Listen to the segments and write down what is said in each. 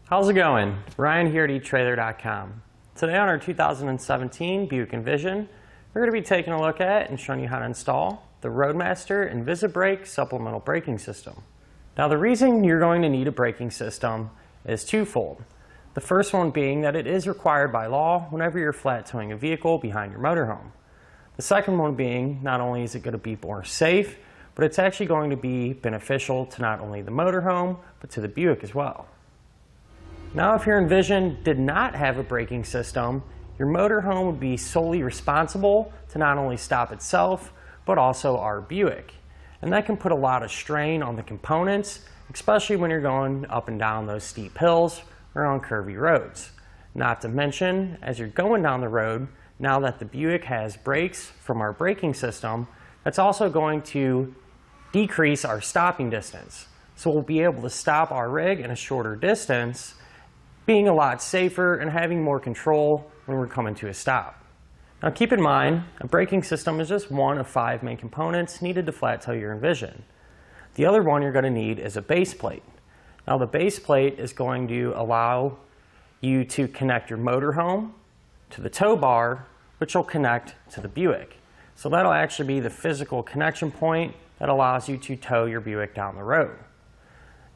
How's it going? Ryan here at etrailer.com. Today on our 2017 Buick Envision, we're going to be taking a look at and showing you how to install the Roadmaster InvisiBrake supplemental braking system. Now the reason you're going to need a braking system is twofold. The first one being that it is required by law whenever you're flat towing a vehicle behind your motorhome. The second one being not only is it going to be more safe, but it's actually going to be beneficial to not only the motorhome, but to the Buick as well. Now, if your Envision did not have a braking system, your motorhome would be solely responsible to not only stop itself, but also our Buick. And that can put a lot of strain on the components, especially when you're going up and down those steep hills or on curvy roads. Not to mention, as you're going down the road, now that the Buick has brakes from our braking system, that's also going to decrease our stopping distance. So we'll be able to stop our rig in a shorter distance, being a lot safer and having more control when we're coming to a stop. Now keep in mind, a braking system is just one of 5 main components needed to flat tow your Envision. The other one you're going to need is a base plate. Now the base plate is going to allow you to connect your motorhome to the tow bar, which will connect to the Buick. So that'll actually be the physical connection point that allows you to tow your Buick down the road.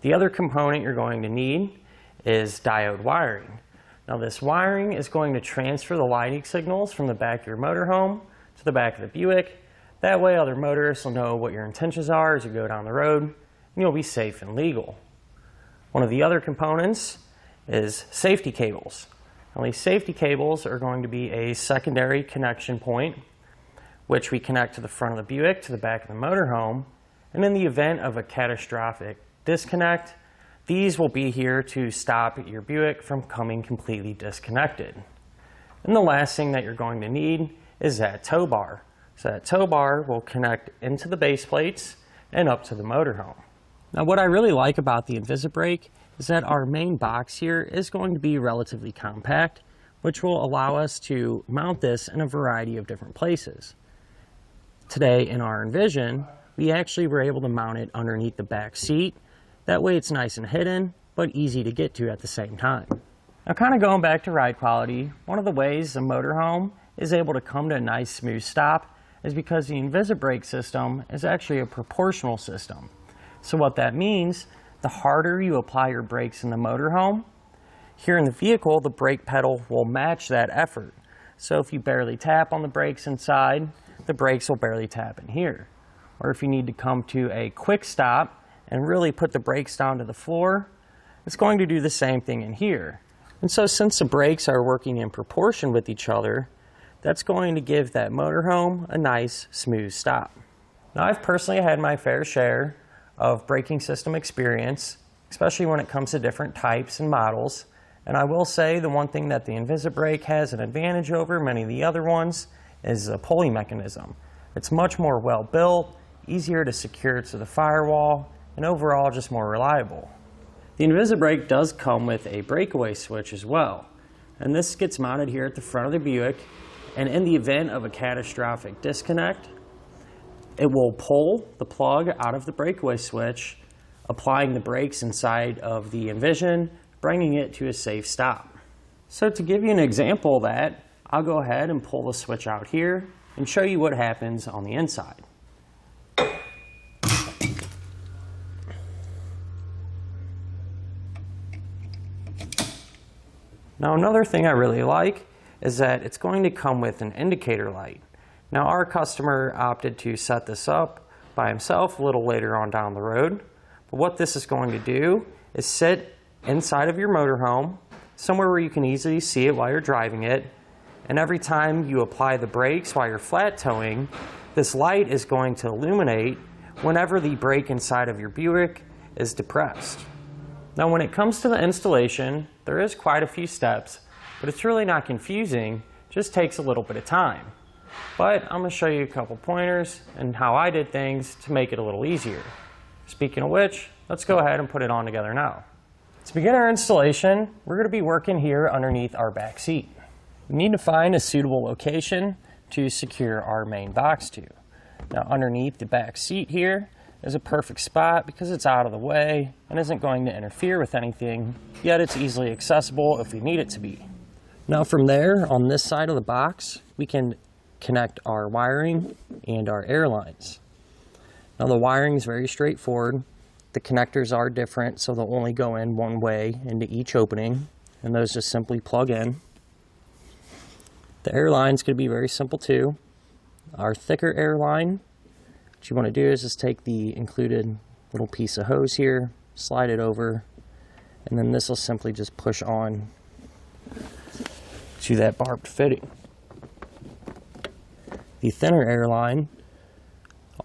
The other component you're going to need is diode wiring. Now this wiring is going to transfer the lighting signals from the back of your motorhome to the back of the Buick. That way other motorists will know what your intentions are as you go down the road, and you'll be safe and legal. One of the other components is safety cables. Now these safety cables are going to be a secondary connection point, which we connect to the front of the Buick to the back of the motorhome, and in the event of a catastrophic disconnect, these will be here to stop your Buick from coming completely disconnected. And the last thing that you're going to need is that tow bar. So that tow bar will connect into the base plates and up to the motorhome. Now what I really like about the InvisiBrake is that our main box here is going to be relatively compact, which will allow us to mount this in a variety of different places. Today in our Envision, we actually were able to mount it underneath the back seat. That way it's nice and hidden, but easy to get to at the same time. Now kind of going back to ride quality, one of the ways a motorhome is able to come to a nice smooth stop is because the InvisiBrake system is actually a proportional system. So what that means, the harder you apply your brakes in the motorhome, here in the vehicle, the brake pedal will match that effort. So if you barely tap on the brakes inside, the brakes will barely tap in here. Or if you need to come to a quick stop and really put the brakes down to the floor, it's going to do the same thing in here. And so since the brakes are working in proportion with each other, that's going to give that motorhome a nice smooth stop. Now I've personally had my fair share of braking system experience, especially when it comes to different types and models. And I will say the one thing that the InvisiBrake has an advantage over many of the other ones is the pulley mechanism. It's much more well built, easier to secure to the firewall, and overall just more reliable. The InvisiBrake does come with a breakaway switch as well, and this gets mounted here at the front of the Buick, and in the event of a catastrophic disconnect, it will pull the plug out of the breakaway switch, applying the brakes inside of the Envision, bringing it to a safe stop. So to give you an example of that, I'll go ahead and pull the switch out here and show you what happens on the inside. Now another thing I really like is that it's going to come with an indicator light. Now our customer opted to set this up by himself a little later on down the road. But what this is going to do is sit inside of your motorhome, somewhere where you can easily see it while you're driving it. And every time you apply the brakes while you're flat towing, this light is going to illuminate whenever the brake inside of your Buick is depressed. Now when it comes to the installation, there is quite a few steps, but it's really not confusing, just takes a little bit of time. But I'm going to show you a couple pointers and how I did things to make it a little easier. Speaking of which, let's go ahead and put it on together now. To begin our installation, we're going to be working here underneath our back seat. We need to find a suitable location to secure our main box to. Now underneath the back seat here, is a perfect spot because it's out of the way and isn't going to interfere with anything, yet it's easily accessible if we need it to be. Now from there, on this side of the box, we can connect our wiring and our air lines. Now the wiring is very straightforward. The connectors are different, so they'll only go in one way into each opening, and those just simply plug in. The air line's going to be very simple too. Our thicker air line, what you want to do is just take the included little piece of hose here, slide it over, and then this will simply just push on to that barbed fitting. The thinner air line,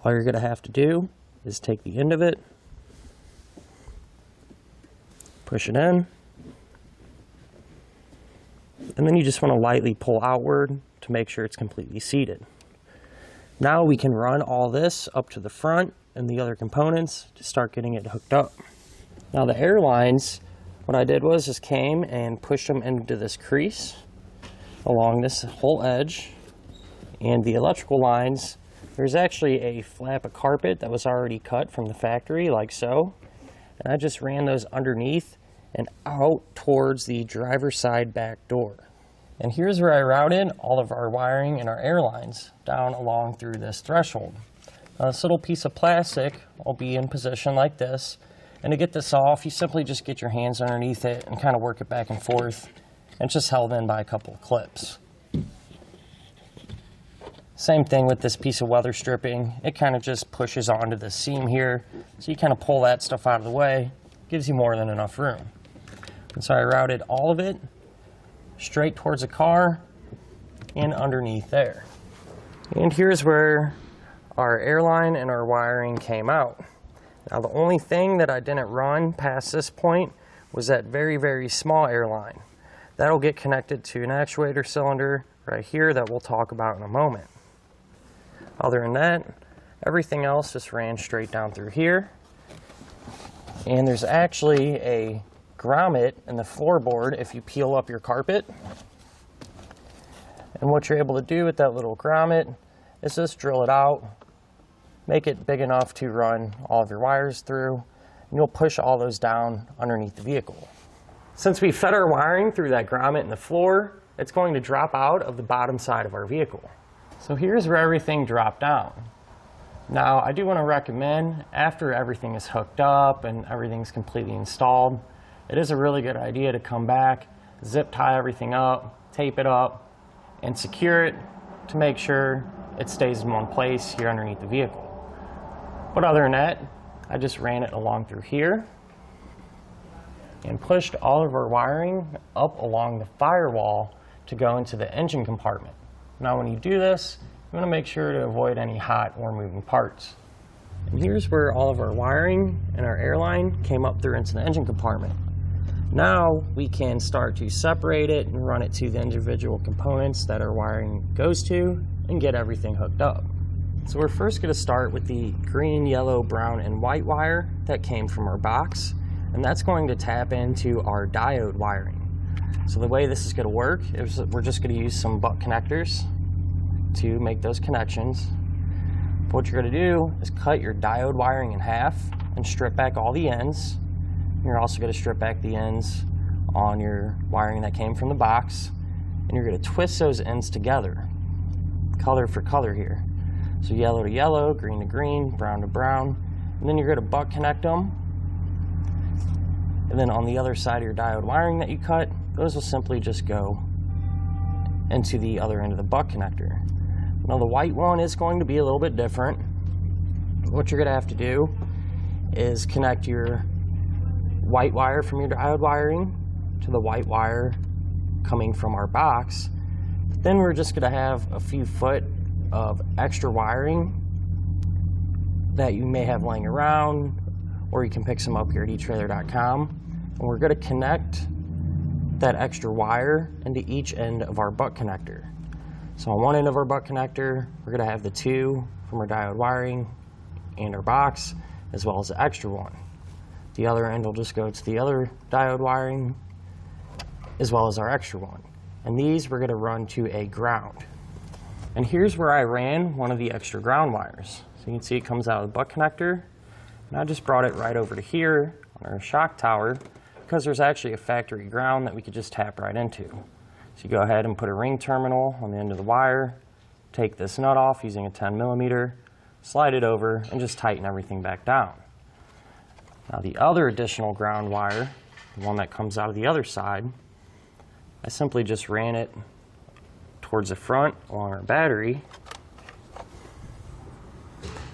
all you're going to have to do is take the end of it, push it in, and then you just want to lightly pull outward to make sure it's completely seated. Now we can run all this up to the front and the other components to start getting it hooked up. Now the air lines, what I did was just came and pushed them into this crease along this whole edge. And the electrical lines, there's actually a flap of carpet that was already cut from the factory, like so. And I just ran those underneath and out towards the driver's side back door. And here's where I routed all of our wiring and our air lines down along through this threshold. Now this little piece of plastic will be in position like this. And to get this off, you simply just get your hands underneath it and kind of work it back and forth. And it's just held in by a couple of clips. Same thing with this piece of weather stripping. It kind of just pushes onto the seam here. So you kind of pull that stuff out of the way. Gives you more than enough room. And so I routed all of it straight towards the car and underneath there. And here's where our airline and our wiring came out. Now the only thing that I didn't run past this point was that very, very small airline. That'll get connected to an actuator cylinder right here that we'll talk about in a moment. Other than that, everything else just ran straight down through here. And there's actually a grommet in the floorboard if you peel up your carpet. And what you're able to do with that little grommet is just drill it out, make it big enough to run all of your wires through, and you'll push all those down underneath the vehicle. Since we fed our wiring through that grommet in the floor, it's going to drop out of the bottom side of our vehicle. So here's where everything dropped down. Now I do want to recommend, after everything is hooked up and everything's completely installed, it is a really good idea to come back, zip tie everything up, tape it up, and secure it to make sure it stays in one place here underneath the vehicle. But other than that, I just ran it along through here and pushed all of our wiring up along the firewall to go into the engine compartment. Now when you do this, you want to make sure to avoid any hot or moving parts. And here's where all of our wiring and our airline came up through into the engine compartment. Now we can start to separate it and run it to the individual components that our wiring goes to and get everything hooked up. So we're first going to start with the green, yellow, brown, and white wire that came from our box, and that's going to tap into our diode wiring. So the way this is going to work is we're just going to use some butt connectors to make those connections. But what you're going to do is cut your diode wiring in half and strip back all the ends. You're also going to strip back the ends on your wiring that came from the box, and you're going to twist those ends together, color for color here. So yellow to yellow, green to green, brown to brown, and then you're going to butt connect them. And then on the other side of your diode wiring that you cut, those will simply just go into the other end of the butt connector. Now the white one is going to be a little bit different. What you're going to have to do is connect your white wire from your diode wiring to the white wire coming from our box. But then we're just going to have a few foot of extra wiring that you may have laying around, or you can pick some up here at etrailer.com. And we're going to connect that extra wire into each end of our butt connector. So on one end of our butt connector, we're going to have the two from our diode wiring and our box, as well as the extra one. The other end will just go to the other diode wiring, as well as our extra one. And these we're going to run to a ground. And here's where I ran one of the extra ground wires. So you can see it comes out of the butt connector, And I just brought it right over to here on our shock tower because there's actually a factory ground that we could just tap right into. So you go ahead and put a ring terminal on the end of the wire, take this nut off using a 10mm, slide it over, and just tighten everything back down. Now the other additional ground wire, the one that comes out of the other side, I simply just ran it towards the front along our battery,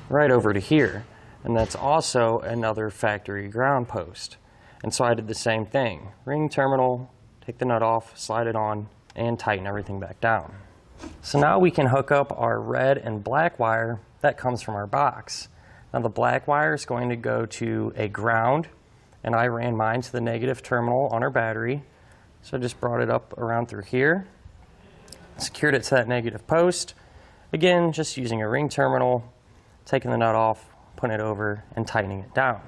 right over to here. And that's also another factory ground post. And so I did the same thing. Ring terminal, take the nut off, slide it on, and tighten everything back down. So now we can hook up our red and black wire that comes from our box. Now the black wire is going to go to a ground, and I ran mine to the negative terminal on our battery. So I just brought it up around through here, secured it to that negative post. Again, just using a ring terminal, taking the nut off, putting it over, and tightening it down.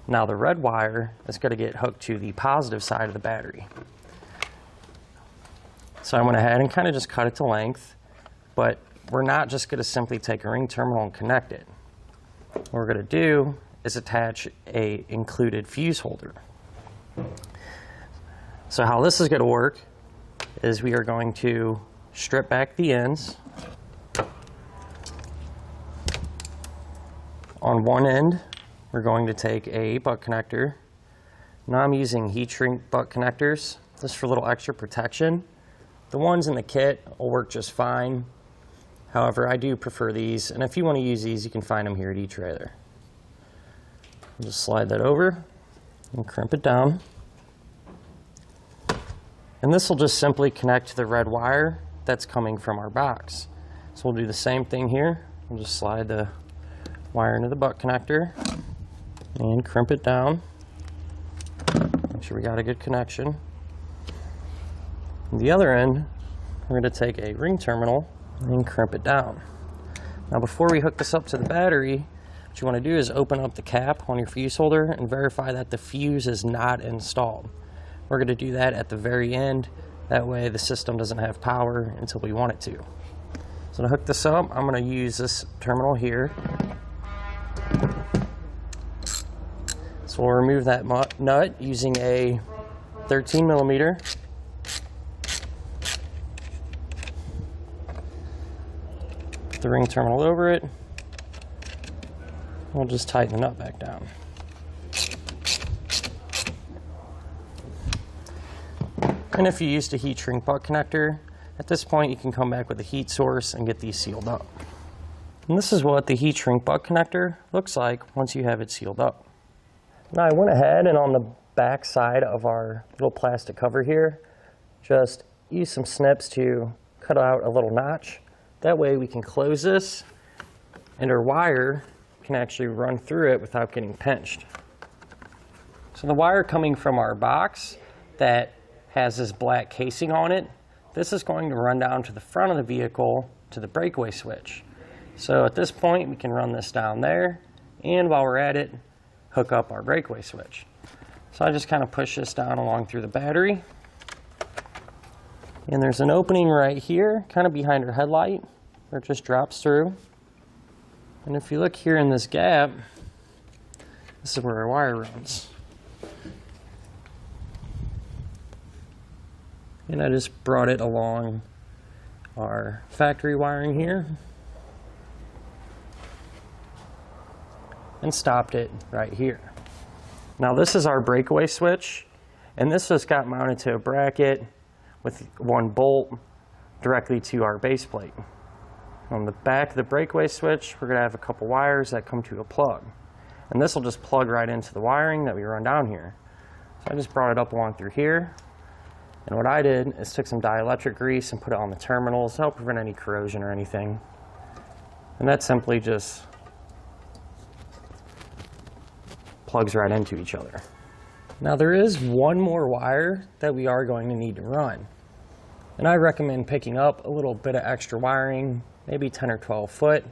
Now the red wire is going to get hooked to the positive side of the battery. So I went ahead and kind of just cut it to length, but we're not just going to simply take a ring terminal and connect it. What we're going to do is attach a included fuse holder. So how this is going to work is we are going to strip back the ends. On one end, we're going to take a butt connector. Now I'm using heat shrink butt connectors, just for a little extra protection. The ones in the kit will work just fine. However, I do prefer these, and if you want to use these, you can find them here at eTrailer. Just slide that over and crimp it down. And this will just simply connect to the red wire that's coming from our box. So we'll do the same thing here. We'll just slide the wire into the butt connector and crimp it down. Make sure we got a good connection. On the other end, we're going to take a ring terminal and crimp it down. Now before we hook this up to the battery, what you want to do is open up the cap on your fuse holder and verify that the fuse is not installed. We're going to do that at the very end. That way the system doesn't have power until we want it to. So to hook this up, I'm going to use this terminal here. So we'll remove that nut using a 13mm. Put the ring terminal over it. We'll just tighten the nut back down. And if you used a heat shrink butt connector, at this point you can come back with a heat source and get these sealed up. And this is what the heat shrink butt connector looks like once you have it sealed up. Now I went ahead and on the back side of our little plastic cover here, just use some snips to cut out a little notch. That way we can close this and our wire can actually run through it without getting pinched. So the wire coming from our box that has this black casing on it, this is going to run down to the front of the vehicle to the breakaway switch. So at this point we can run this down there, and while we're at it, hook up our breakaway switch. So I just kind of push this down along through the battery, and there's an opening right here kind of behind our headlight where it just drops through. And if you look here in this gap, this is where our wire runs. And I just brought it along our factory wiring here and stopped it right here. Now this is our breakaway switch, and this just got mounted to a bracket with one bolt directly to our base plate. On the back of the breakaway switch, we're going to have a couple wires that come to a plug. And this will just plug right into the wiring that we run down here. So I just brought it up along through here. And what I did is took some dielectric grease and put it on the terminals to help prevent any corrosion or anything. And that simply just plugs right into each other. Now there is one more wire that we are going to need to run. And I recommend picking up a little bit of extra wiring, maybe 10 or 12 foot,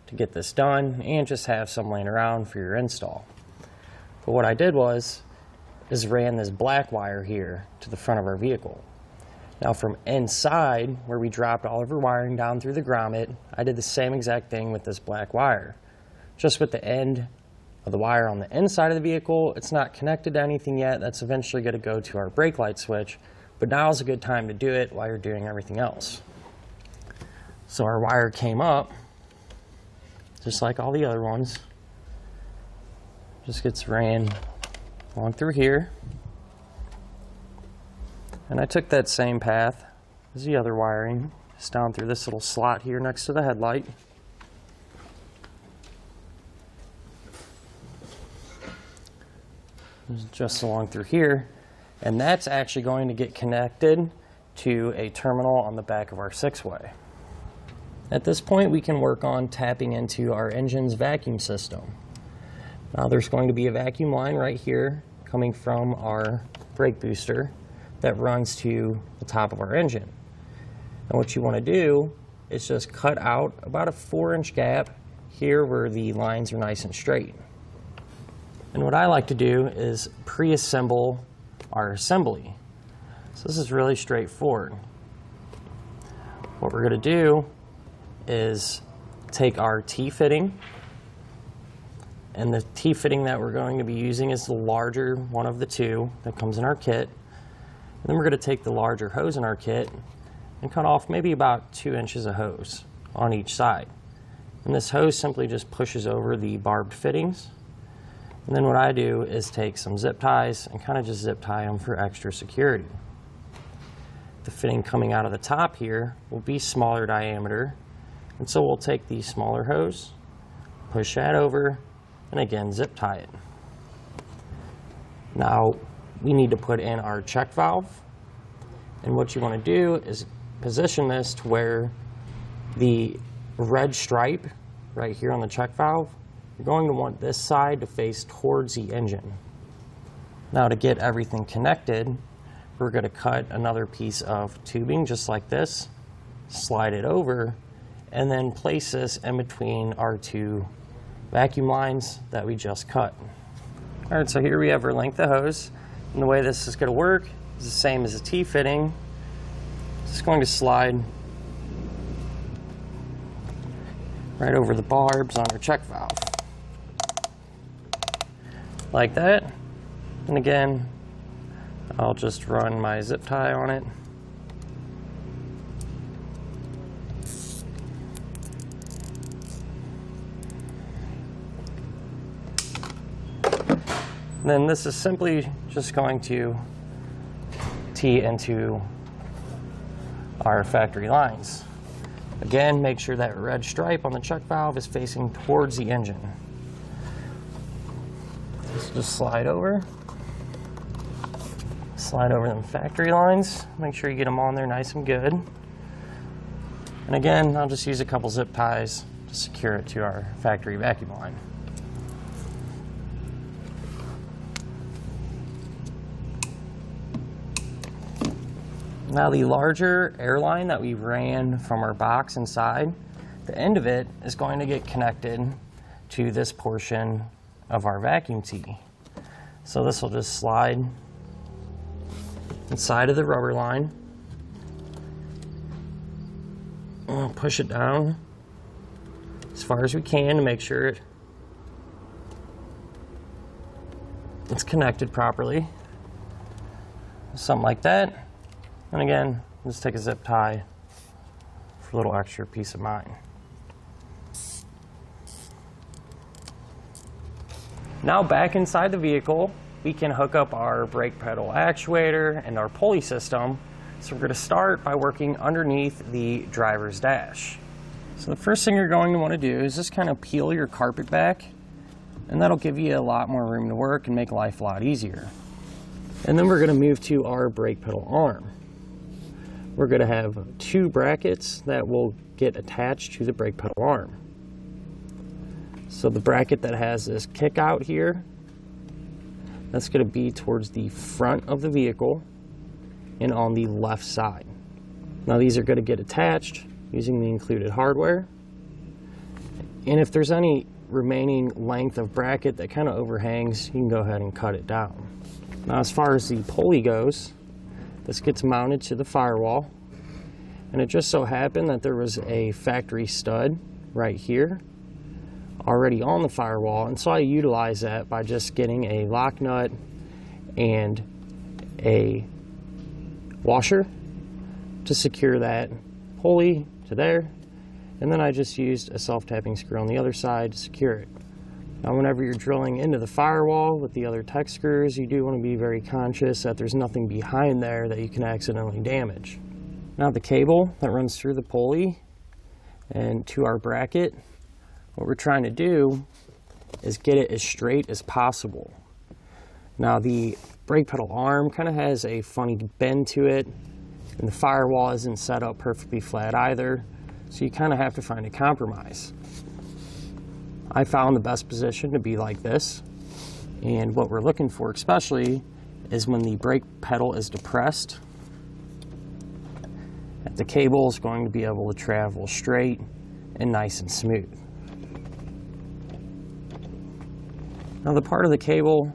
to get this done and just have some laying around for your install. But what I did is ran this black wire here to the front of our vehicle. Now from inside, where we dropped all of our wiring down through the grommet, I did the same exact thing with this black wire, just with the end of the wire on the inside of the vehicle. It's not connected to anything yet. That's eventually going to go to our brake light switch, but now is a good time to do it while you're doing everything else. So our wire came up, just like all the other ones. Just gets ran along through here. And I took that same path as the other wiring, just down through this little slot here next to the headlight. Just along through here, and that's actually going to get connected to a terminal on the back of our 6-way. At this point, we can work on tapping into our engine's vacuum system. Now there's going to be a vacuum line right here coming from our brake booster that runs to the top of our engine. And what you want to do is just cut out about a 4-inch gap here where the lines are nice and straight. And what I like to do is pre-assemble our assembly. So this is really straightforward. What we're going to do is take our T-fitting, and the T-fitting that we're going to be using is the larger one of the two that comes in our kit. And then we're going to take the larger hose in our kit and cut off maybe about 2 inches of hose on each side. And this hose simply just pushes over the barbed fittings. And then what I do is take some zip ties and kind of just zip tie them for extra security. The fitting coming out of the top here will be smaller diameter, and so we'll take the smaller hose, push that over, and again zip tie it. Now we need to put in our check valve, and what you want to do is position this to where the red stripe right here on the check valve, you're going to want this side to face towards the engine. Now to get everything connected, we're going to cut another piece of tubing just like this, slide it over, and then place this in between our two vacuum lines that we just cut. All right, so here we have our length of hose, and the way this is going to work is the same as a T-fitting. Just going to slide right over the barbs on our check valve. Like that. And again, I'll just run my zip tie on it. And then this is simply just going to tee into our factory lines. Again, make sure that red stripe on the check valve is facing towards the engine. Just slide over them factory lines. Make sure you get them on there nice and good. And again, I'll just use a couple zip ties to secure it to our factory vacuum line. Now the larger air line that we ran from our box inside, the end of it is going to get connected to this portion of our vacuum tee. So this will just slide inside of the rubber line. We'll push it down as far as we can to make sure it's connected properly. Something like that. And again, just take a zip tie for a little extra peace of mind. Now back inside the vehicle, we can hook up our brake pedal actuator and our pulley system. So we're going to start by working underneath the driver's dash. So the first thing you're going to want to do is just kind of peel your carpet back, and that'll give you a lot more room to work and make life a lot easier. And then we're going to move to our brake pedal arm. We're going to have 2 brackets that will get attached to the brake pedal arm. So the bracket that has this kick out here, that's going to be towards the front of the vehicle and on the left side. Now these are going to get attached using the included hardware. And if there's any remaining length of bracket that kind of overhangs, you can go ahead and cut it down. Now as far as the pulley goes, this gets mounted to the firewall. And it just so happened that there was a factory stud right here already on the firewall, and so I utilize that by just getting a lock nut and a washer to secure that pulley to there, and then I just used a self-tapping screw on the other side to secure it. Now whenever you're drilling into the firewall with the other Tech screws, you do want to be very conscious that there's nothing behind there that you can accidentally damage. Now the cable that runs through the pulley and to our bracket, what we're trying to do is get it as straight as possible. Now the brake pedal arm kind of has a funny bend to it, and the firewall isn't set up perfectly flat either, so you kind of have to find a compromise. I found the best position to be like this, and what we're looking for especially is when the brake pedal is depressed, that the cable is going to be able to travel straight and nice and smooth. Now the part of the cable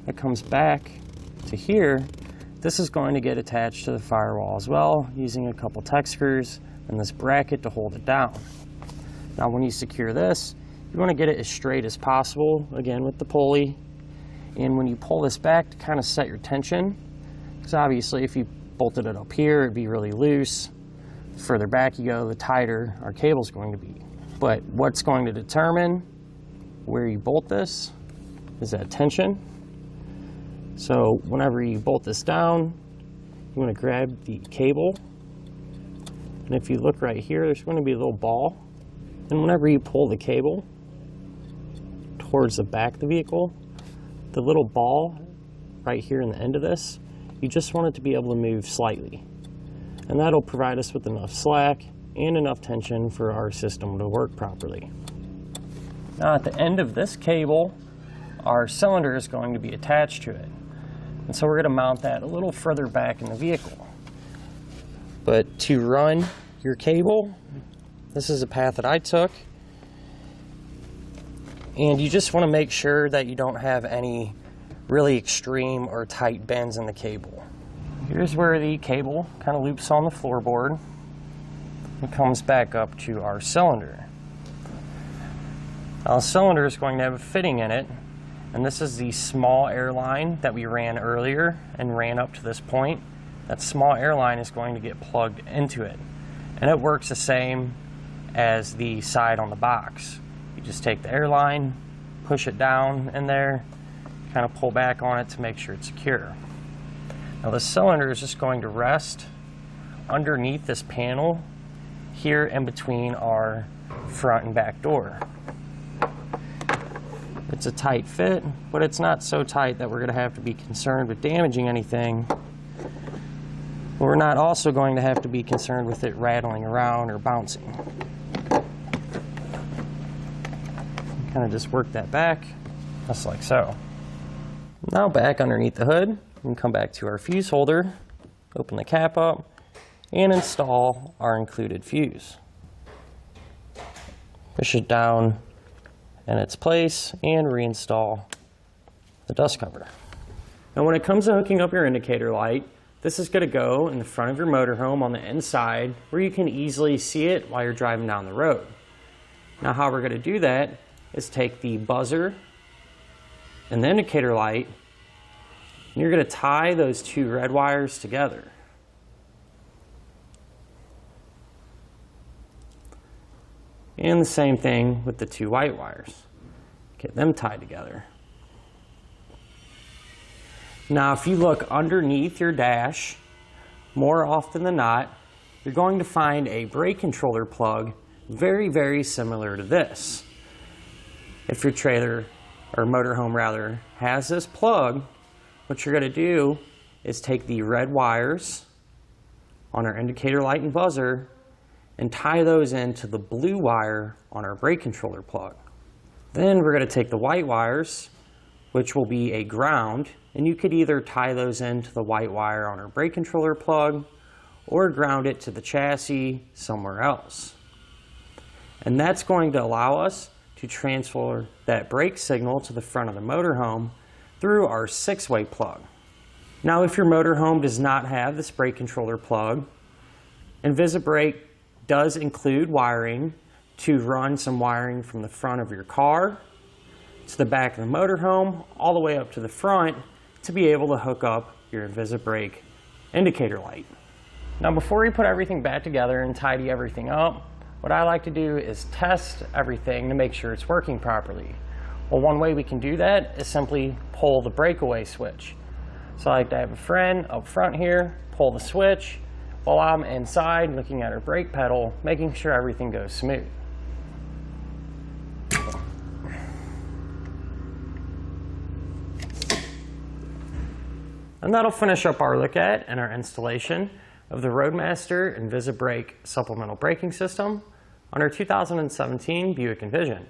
that comes back to here, this is going to get attached to the firewall as well, using a couple Tech screws and this bracket to hold it down. Now when you secure this, you want to get it as straight as possible, again with the pulley. And when you pull this back to kind of set your tension, because obviously if you bolted it up here, it'd be really loose. The further back you go, the tighter our cable's going to be. But what's going to determine where you bolt this is that tension. So whenever you bolt this down, you want to grab the cable, and if you look right here, there's going to be a little ball, and whenever you pull the cable towards the back of the vehicle, the little ball right here in the end of this, you just want it to be able to move slightly, and that'll provide us with enough slack and enough tension for our system to work properly. Now at the end of this cable, our cylinder is going to be attached to it. And so we're going to mount that a little further back in the vehicle. But to run your cable, this is a path that I took. And you just want to make sure that you don't have any really extreme or tight bends in the cable. Here's where the cable kind of loops on the floorboard and comes back up to our cylinder. Now the cylinder is going to have a fitting in it, and this is the small air line that we ran earlier and ran up to this point. That small air line is going to get plugged into it, and it works the same as the side on the box. You just take the air line, push it down in there, kind of pull back on it to make sure it's secure. Now the cylinder is just going to rest underneath this panel here in between our front and back door. It's a tight fit, but it's not so tight that we're going to have to be concerned with damaging anything. But we're not also going to have to be concerned with it rattling around or bouncing. Kind of just work that back, just like so. Now back underneath the hood, we can come back to our fuse holder, open the cap up, and install our included fuse. Push it down in its place and reinstall the dust cover. Now when it comes to hooking up your indicator light, this is going to go in the front of your motorhome on the inside where you can easily see it while you're driving down the road. Now how we're going to do that is take the buzzer and the indicator light, and you're going to tie those two red wires together. And the same thing with the two white wires. Get them tied together. Now if you look underneath your dash, more often than not, you're going to find a brake controller plug very, very similar to this. If your trailer, or motorhome rather, has this plug, what you're going to do is take the red wires on our indicator light and buzzer and tie those into the blue wire on our brake controller plug. Then we're going to take the white wires, which will be a ground, and you could either tie those into the white wire on our brake controller plug or ground it to the chassis somewhere else. And that's going to allow us to transfer that brake signal to the front of the motorhome through our 6-way plug. Now if your motorhome does not have this brake controller plug, InvisiBrake does include wiring to run some wiring from the front of your car to the back of the motorhome, all the way up to the front to be able to hook up your InvisiBrake indicator light. Now before we put everything back together and tidy everything up, what I like to do is test everything to make sure it's working properly. Well, one way we can do that is simply pull the breakaway switch. So I like to have a friend up front here, pull the switch, while I'm inside looking at our brake pedal, making sure everything goes smooth. And that'll finish up our look at and our installation of the Roadmaster InvisiBrake supplemental braking system on our 2017 Buick Envision.